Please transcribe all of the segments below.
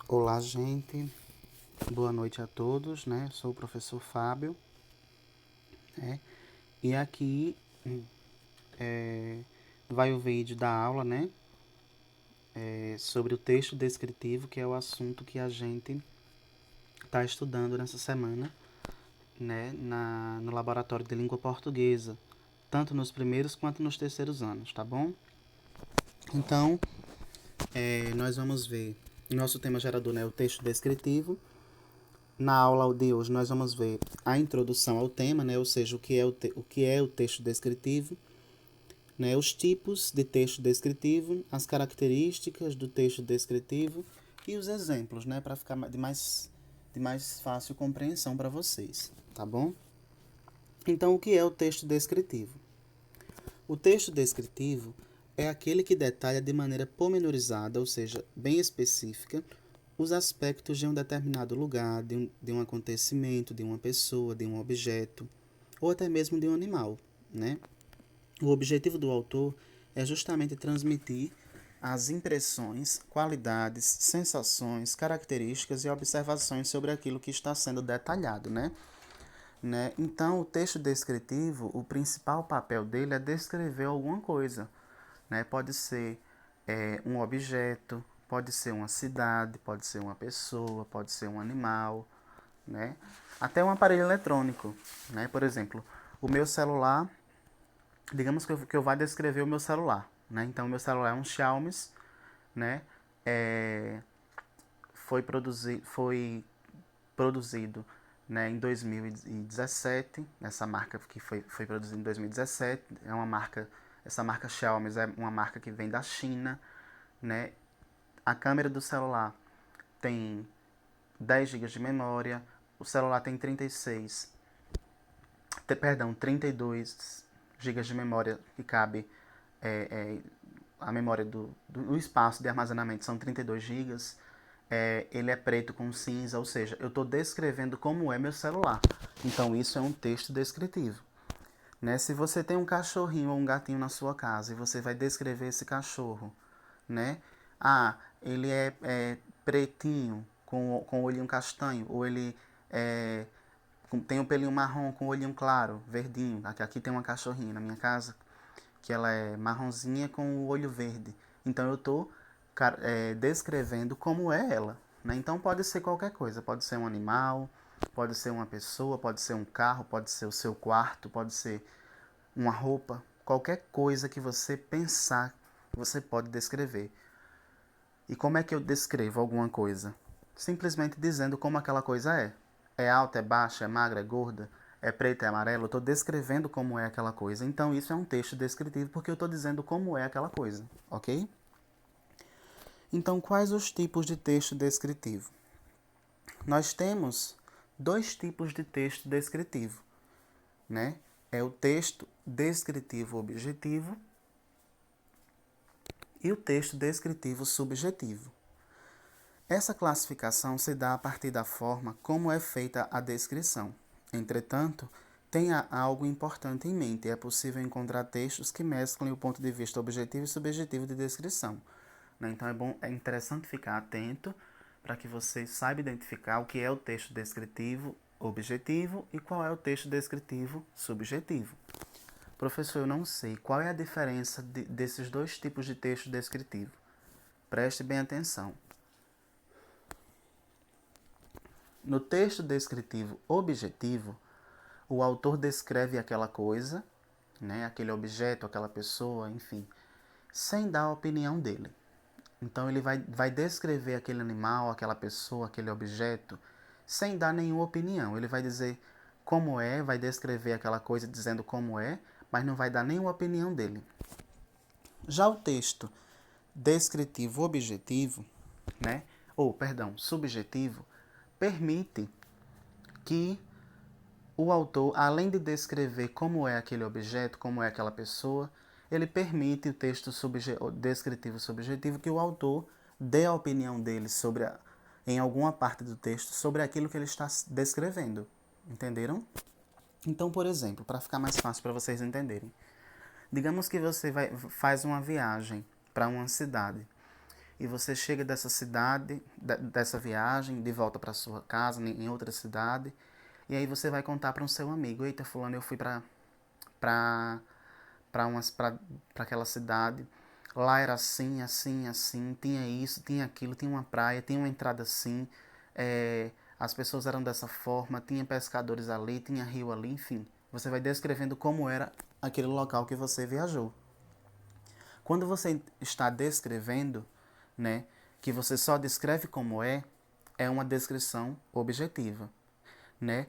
Olá, gente. Boa noite a todos, né? Sou o professor Fábio, né? E aqui é, vai o vídeo da aula, né? Sobre o texto descritivo, que é o assunto que a gente está estudando nessa semana, né? No laboratório de língua portuguesa, tanto nos primeiros quanto nos terceiros anos, tá bom? Então, nós vamos ver. Nosso tema gerador, né? O texto descritivo. Na aula de hoje nós vamos ver a introdução ao tema, né? Ou seja, o que é o texto descritivo, né? Os tipos de texto descritivo, as características do texto descritivo e os exemplos, né? Para ficar de mais fácil compreensão para vocês, tá bom? Então, o que é o texto descritivo? O texto descritivo é aquele que detalha de maneira pormenorizada, ou seja, bem específica, os aspectos de um determinado lugar, de um acontecimento, de uma pessoa, de um objeto, ou até mesmo de um animal, né? O objetivo do autor é justamente transmitir as impressões, qualidades, sensações, características e observações sobre aquilo que está sendo detalhado, né? Então, o texto descritivo, o principal papel dele é descrever alguma coisa, né? Pode ser um objeto, pode ser uma cidade, pode ser uma pessoa, pode ser um animal, né? Até um aparelho eletrônico, né? Por exemplo, o meu celular, digamos que eu vá descrever o meu celular, né? Então, o meu celular é um Xiaomi, né? É, foi produzido, né, em 2017, essa marca que foi produzida em 2017, é uma marca, essa marca Xiaomi é uma marca que vem da China, né? A câmera do celular tem 10 GB de memória, o celular tem 32 GB de memória que cabe, a memória do espaço de armazenamento são 32 GB. Ele é preto com cinza, ou seja, eu estou descrevendo como é meu celular. Então isso é um texto descritivo. Né? Se você tem um cachorrinho ou um gatinho na sua casa e você vai descrever esse cachorro, né? Ele é pretinho com o olhinho castanho, ou ele tem um pelinho marrom com o olhinho claro, verdinho. Aqui tem uma cachorrinha na minha casa que ela é marronzinha com o olho verde. Então eu estou descrevendo como é ela. Né? Então pode ser qualquer coisa, pode ser um animal, pode ser uma pessoa, pode ser um carro, pode ser o seu quarto, pode ser uma roupa, qualquer coisa que você pensar, você pode descrever. E como é que eu descrevo alguma coisa? Simplesmente dizendo como aquela coisa é. É alta, é baixa, é magra, é gorda, é preta, é amarela. Eu estou descrevendo como é aquela coisa. Então isso é um texto descritivo porque eu estou dizendo como é aquela coisa, ok? Então quais os tipos de texto descritivo? Nós temos dois tipos de texto descritivo, né? É o texto descritivo objetivo e o texto descritivo subjetivo. Essa classificação se dá a partir da forma como é feita a descrição. Entretanto, tenha algo importante em mente: é possível encontrar textos que mesclem o ponto de vista objetivo e subjetivo de descrição. Então é interessante ficar atento para que você saiba identificar o que é o texto descritivo objetivo e qual é o texto descritivo subjetivo. Professor, eu não sei qual é a diferença desses dois tipos de texto descritivo. Preste bem atenção. No texto descritivo objetivo, o autor descreve aquela coisa, né, aquele objeto, aquela pessoa, enfim, sem dar a opinião dele. Então ele vai descrever aquele animal, aquela pessoa, aquele objeto, sem dar nenhuma opinião. Ele vai dizer como é, vai descrever aquela coisa dizendo como é, mas não vai dar nenhuma opinião dele. Já o texto descritivo objetivo, né, subjetivo, permite que o autor, além de descrever como é aquele objeto, como é aquela pessoa, ele permite o texto descritivo subjetivo que o autor dê a opinião dele em alguma parte do texto sobre aquilo que ele está descrevendo. Entenderam? Então, por exemplo, para ficar mais fácil para vocês entenderem, digamos que você faz uma viagem para uma cidade e você chega dessa cidade, dessa viagem, de volta para sua casa, em outra cidade, e aí você vai contar para um seu amigo: eita, fulano, eu fui para para aquela cidade. Lá era assim, assim, assim, tinha isso, tinha aquilo, tinha uma praia, tinha uma entrada assim, as pessoas eram dessa forma, tinha pescadores ali, tinha rio ali, enfim. Você vai descrevendo como era aquele local que você viajou. Quando você está descrevendo, né, que você só descreve como é uma descrição objetiva, né?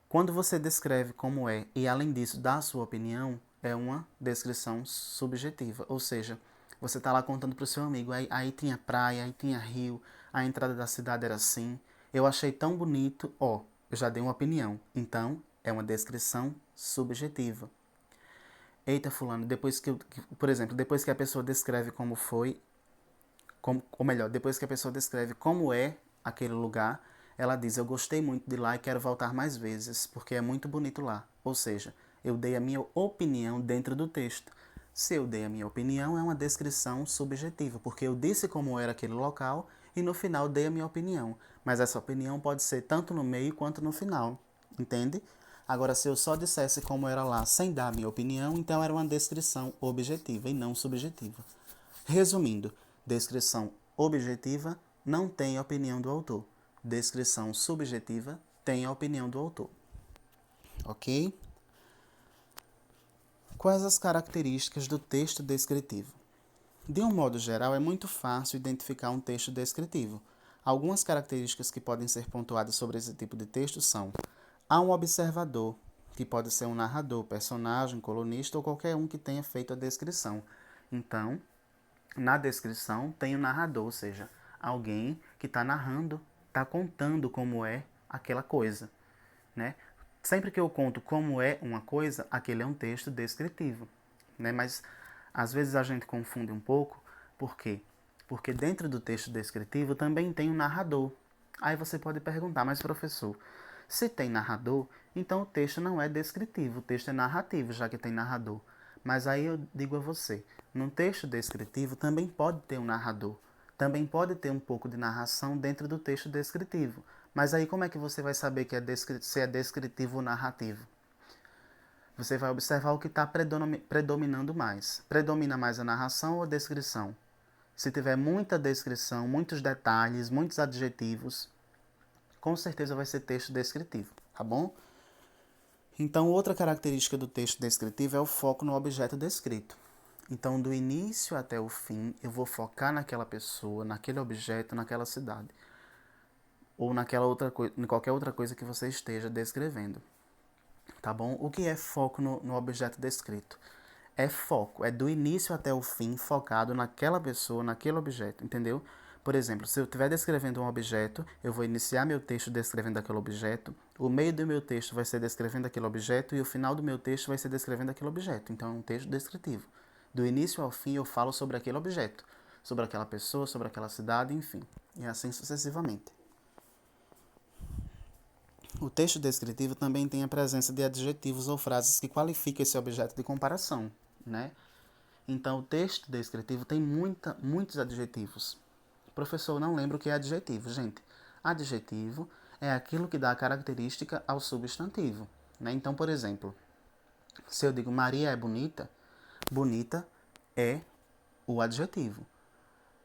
Quando você descreve como é e, além disso, dá a sua opinião, é uma descrição subjetiva. Ou seja, você está lá contando para o seu amigo: aí tinha praia, aí tinha rio, a entrada da cidade era assim, eu achei tão bonito, ó, eu já dei uma opinião. Então, é uma descrição subjetiva. Eita, fulano, por exemplo, depois que a pessoa descreve como foi, ou melhor, depois que a pessoa descreve como é aquele lugar, ela diz: eu gostei muito de lá e quero voltar mais vezes, porque é muito bonito lá. Ou seja, eu dei a minha opinião dentro do texto. Se eu dei a minha opinião, é uma descrição subjetiva, porque eu disse como era aquele local e no final dei a minha opinião. Mas essa opinião pode ser tanto no meio quanto no final, entende? Agora, se eu só dissesse como era lá sem dar a minha opinião, então era uma descrição objetiva e não subjetiva. Resumindo, descrição objetiva não tem a opinião do autor. Descrição subjetiva tem a opinião do autor. Ok? Quais as características do texto descritivo? De um modo geral, é muito fácil identificar um texto descritivo. Algumas características que podem ser pontuadas sobre esse tipo de texto são: há um observador, que pode ser um narrador, personagem, colunista ou qualquer um que tenha feito a descrição. Então, na descrição tem o narrador, ou seja, alguém que está narrando, está contando como é aquela coisa, né? Sempre que eu conto como é uma coisa, aquele é um texto descritivo, né? Mas às vezes a gente confunde um pouco, por quê? Porque dentro do texto descritivo também tem o narrador. Aí você pode perguntar: mas professor, se tem narrador, então o texto não é descritivo, o texto é narrativo, já que tem narrador. Mas aí eu digo a você: num texto descritivo também pode ter um narrador, também pode ter um pouco de narração dentro do texto descritivo. Mas aí como é que você vai saber que se é descritivo ou narrativo? Você vai observar o que está predominando mais. Predomina mais a narração ou a descrição? Se tiver muita descrição, muitos detalhes, muitos adjetivos, com certeza vai ser texto descritivo, tá bom? Então, outra característica do texto descritivo é o foco no objeto descrito. Então, do início até o fim, eu vou focar naquela pessoa, naquele objeto, naquela cidade, ou naquela outra em qualquer outra coisa que você esteja descrevendo. Tá bom? O que é foco no objeto descrito? É foco, é do início até o fim focado naquela pessoa, naquele objeto, entendeu? Por exemplo, se eu estiver descrevendo um objeto, eu vou iniciar meu texto descrevendo aquele objeto, o meio do meu texto vai ser descrevendo aquele objeto e o final do meu texto vai ser descrevendo aquele objeto. Então é um texto descritivo. Do início ao fim eu falo sobre aquele objeto, sobre aquela pessoa, sobre aquela cidade, enfim, e assim sucessivamente. O texto descritivo também tem a presença de adjetivos ou frases que qualificam esse objeto de comparação, né? Então, o texto descritivo tem muitos adjetivos. Professor, não lembro o que é adjetivo, gente. Adjetivo é aquilo que dá característica ao substantivo, né? Então, por exemplo, se eu digo Maria é bonita, bonita é o adjetivo,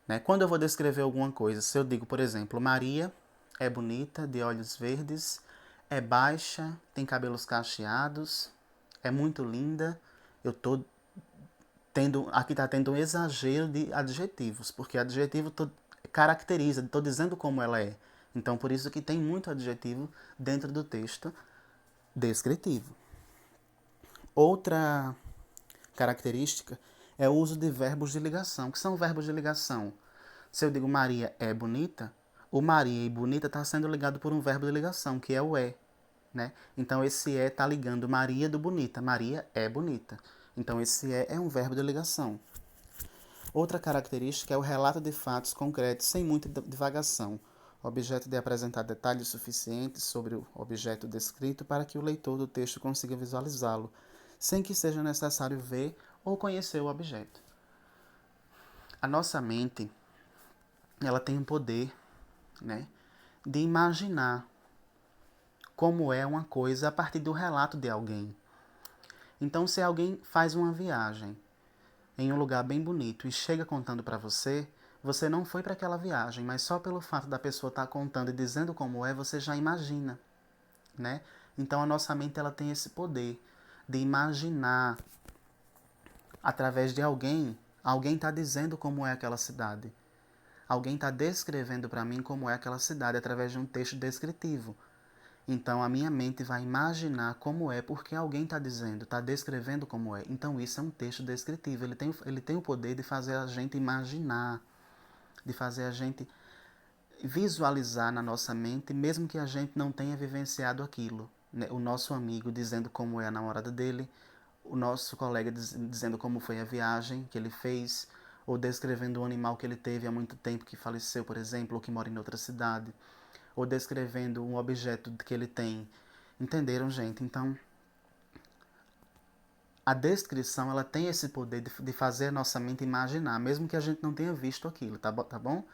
né? Quando eu vou descrever alguma coisa, se eu digo, por exemplo, Maria é bonita, de olhos verdes, é baixa, tem cabelos cacheados, é muito linda, eu tô aqui está tendo um exagero de adjetivos, porque adjetivo caracteriza, estou dizendo como ela é. Então, por isso que tem muito adjetivo dentro do texto descritivo. Outra característica é o uso de verbos de ligação. O que são verbos de ligação? Se eu digo Maria é bonita, o Maria e bonita está sendo ligado por um verbo de ligação, que é o é. Né? Então, esse é está ligando Maria do bonita. Maria é bonita. Então, esse é um verbo de ligação. Outra característica é o relato de fatos concretos sem muita divagação. O objeto de apresentar detalhes suficientes sobre o objeto descrito para que o leitor do texto consiga visualizá-lo, sem que seja necessário ver ou conhecer o objeto. A nossa mente, ela tem o poder, né, de imaginar como é uma coisa a partir do relato de alguém. Então, se alguém faz uma viagem em um lugar bem bonito e chega contando para você, você não foi para aquela viagem, mas só pelo fato da pessoa estar contando e dizendo como é, você já imagina, né? Então a nossa mente ela tem esse poder de imaginar através de alguém. Alguém está dizendo como é aquela cidade. Alguém está descrevendo para mim como é aquela cidade através de um texto descritivo. Então a minha mente vai imaginar como é porque alguém está dizendo, está descrevendo como é. Então isso é um texto descritivo. Ele tem o poder de fazer a gente imaginar, de fazer a gente visualizar na nossa mente, mesmo que a gente não tenha vivenciado aquilo. Né? O nosso amigo dizendo como é a namorada dele, o nosso colega dizendo como foi a viagem que ele fez, ou descrevendo um animal que ele teve há muito tempo que faleceu, por exemplo, ou que mora em outra cidade, ou descrevendo um objeto que ele tem. Entenderam, gente? Então, a descrição ela tem esse poder de fazer a nossa mente imaginar, mesmo que a gente não tenha visto aquilo, tá bom?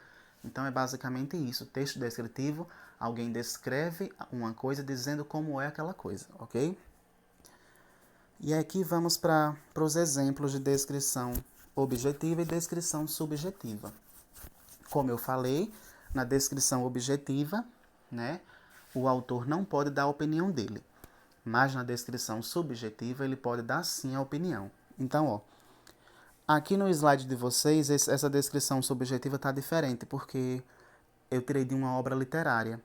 Então é basicamente isso. Texto descritivo, alguém descreve uma coisa dizendo como é aquela coisa, ok? E aqui vamos para os exemplos de descrição objetiva e descrição subjetiva. Como eu falei, na descrição objetiva, né, o autor não pode dar a opinião dele, mas na descrição subjetiva ele pode dar sim a opinião. Então, ó, aqui no slide de vocês, essa descrição subjetiva está diferente, porque eu tirei de uma obra literária.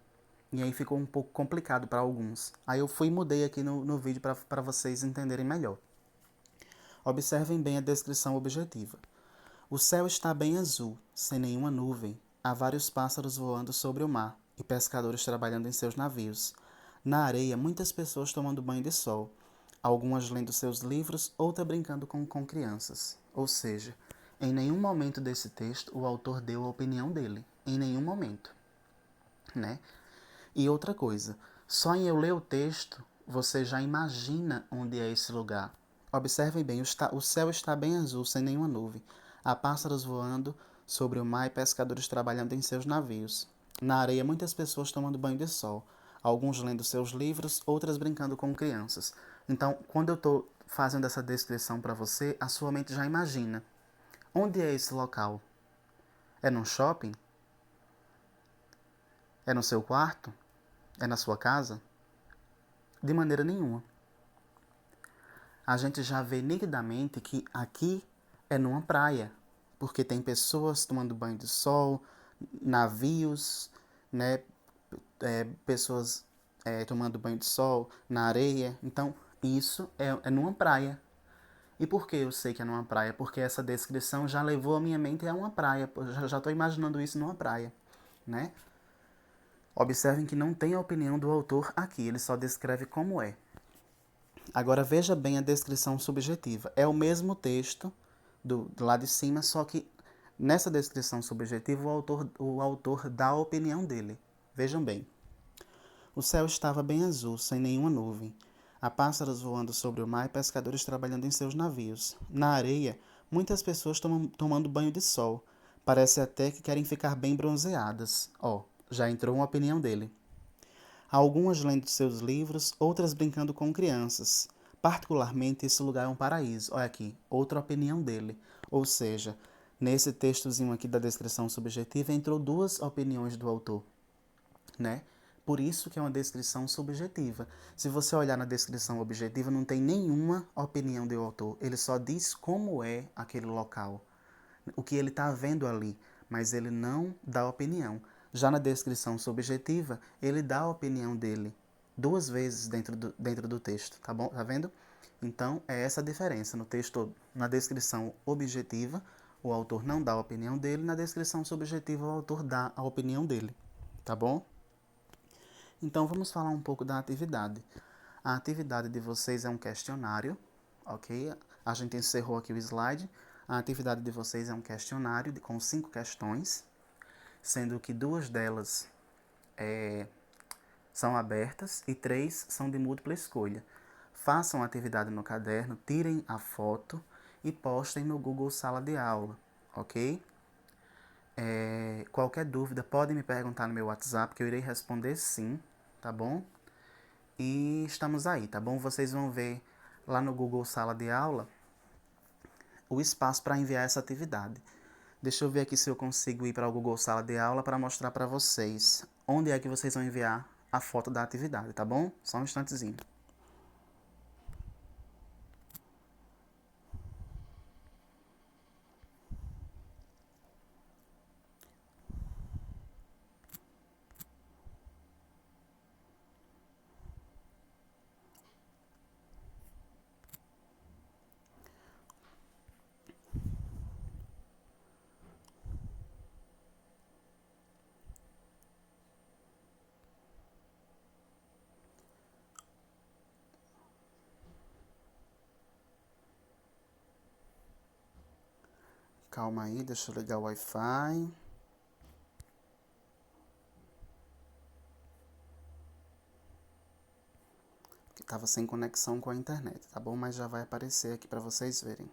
E aí ficou um pouco complicado para alguns. Aí eu fui e mudei aqui no vídeo para vocês entenderem melhor. Observem bem a descrição objetiva. O céu está bem azul, sem nenhuma nuvem. Há vários pássaros voando sobre o mar e pescadores trabalhando em seus navios. Na areia, muitas pessoas tomando banho de sol. Algumas lendo seus livros, outras brincando com crianças. Ou seja, em nenhum momento desse texto o autor deu a opinião dele. Em nenhum momento, né? E outra coisa, só em eu ler o texto, você já imagina onde é esse lugar. Observem bem, o céu está bem azul, sem nenhuma nuvem. Há pássaros voando sobre o mar e pescadores trabalhando em seus navios. Na areia, muitas pessoas tomando banho de sol. Alguns lendo seus livros, outras brincando com crianças. Então, quando eu estou fazendo essa descrição para você, a sua mente já imagina. Onde é esse local? É num shopping? É no seu quarto? É na sua casa? De maneira nenhuma. A gente já vê nitidamente que aqui é numa praia, porque tem pessoas tomando banho de sol, navios, né, pessoas tomando banho de sol na areia. Então, isso é numa praia. E por que eu sei que é numa praia? Porque essa descrição já levou a minha mente a uma praia. Eu já estou imaginando isso numa praia, né? Observem que não tem a opinião do autor aqui, ele só descreve como é. Agora veja bem a descrição subjetiva. É o mesmo texto do lado de cima, só que nessa descrição subjetiva o autor dá a opinião dele. Vejam bem. O céu estava bem azul, sem nenhuma nuvem. Há pássaros voando sobre o mar e pescadores trabalhando em seus navios. Na areia, muitas pessoas tomando banho de sol. Parece até que querem ficar bem bronzeadas. Ó, já entrou uma opinião dele. Algumas lendo seus livros, outras brincando com crianças. Particularmente, esse lugar é um paraíso. Olha aqui, outra opinião dele. Ou seja, nesse textozinho aqui da descrição subjetiva, entrou duas opiniões do autor, né? Por isso que é uma descrição subjetiva. Se você olhar na descrição objetiva, não tem nenhuma opinião do autor. Ele só diz como é aquele local, o que ele está vendo ali, mas ele não dá opinião. Já na descrição subjetiva, ele dá a opinião dele duas vezes dentro do texto, tá bom? Tá vendo? Então, é essa a diferença. No texto, na descrição objetiva, o autor não dá a opinião dele, na descrição subjetiva, o autor dá a opinião dele, tá bom? Então, vamos falar um pouco da atividade. A atividade de vocês é um questionário, ok? A gente encerrou aqui o slide. A atividade de vocês é um questionário com 5 questões, sendo que 2 delas são abertas e 3 são de múltipla escolha. Façam a atividade no caderno, tirem a foto e postem no Google Sala de Aula, ok? Qualquer dúvida pode me perguntar no meu WhatsApp, que eu irei responder sim, tá bom? E estamos aí, tá bom? Vocês vão ver lá no Google Sala de Aula o espaço para enviar essa atividade. Deixa eu ver aqui se eu consigo ir para o Google Sala de Aula para mostrar para vocês onde é que vocês vão enviar a foto da atividade, tá bom? Só um instantezinho. Calma aí, deixa eu ligar o Wi-Fi. Que estava sem conexão com a internet, tá bom? Mas já vai aparecer aqui para vocês verem.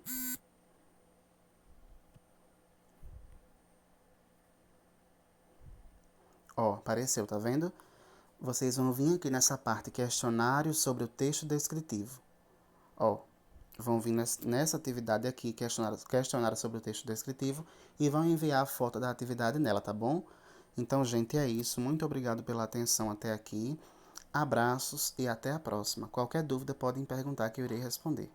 Ó, apareceu, tá vendo? Vocês vão vir aqui nessa parte questionário sobre o texto descritivo. Ó, vão vir nessa atividade aqui, questionário sobre o texto descritivo, e vão enviar a foto da atividade nela, tá bom? Então, gente, é isso. Muito obrigado pela atenção até aqui. Abraços e até a próxima. Qualquer dúvida podem perguntar que eu irei responder.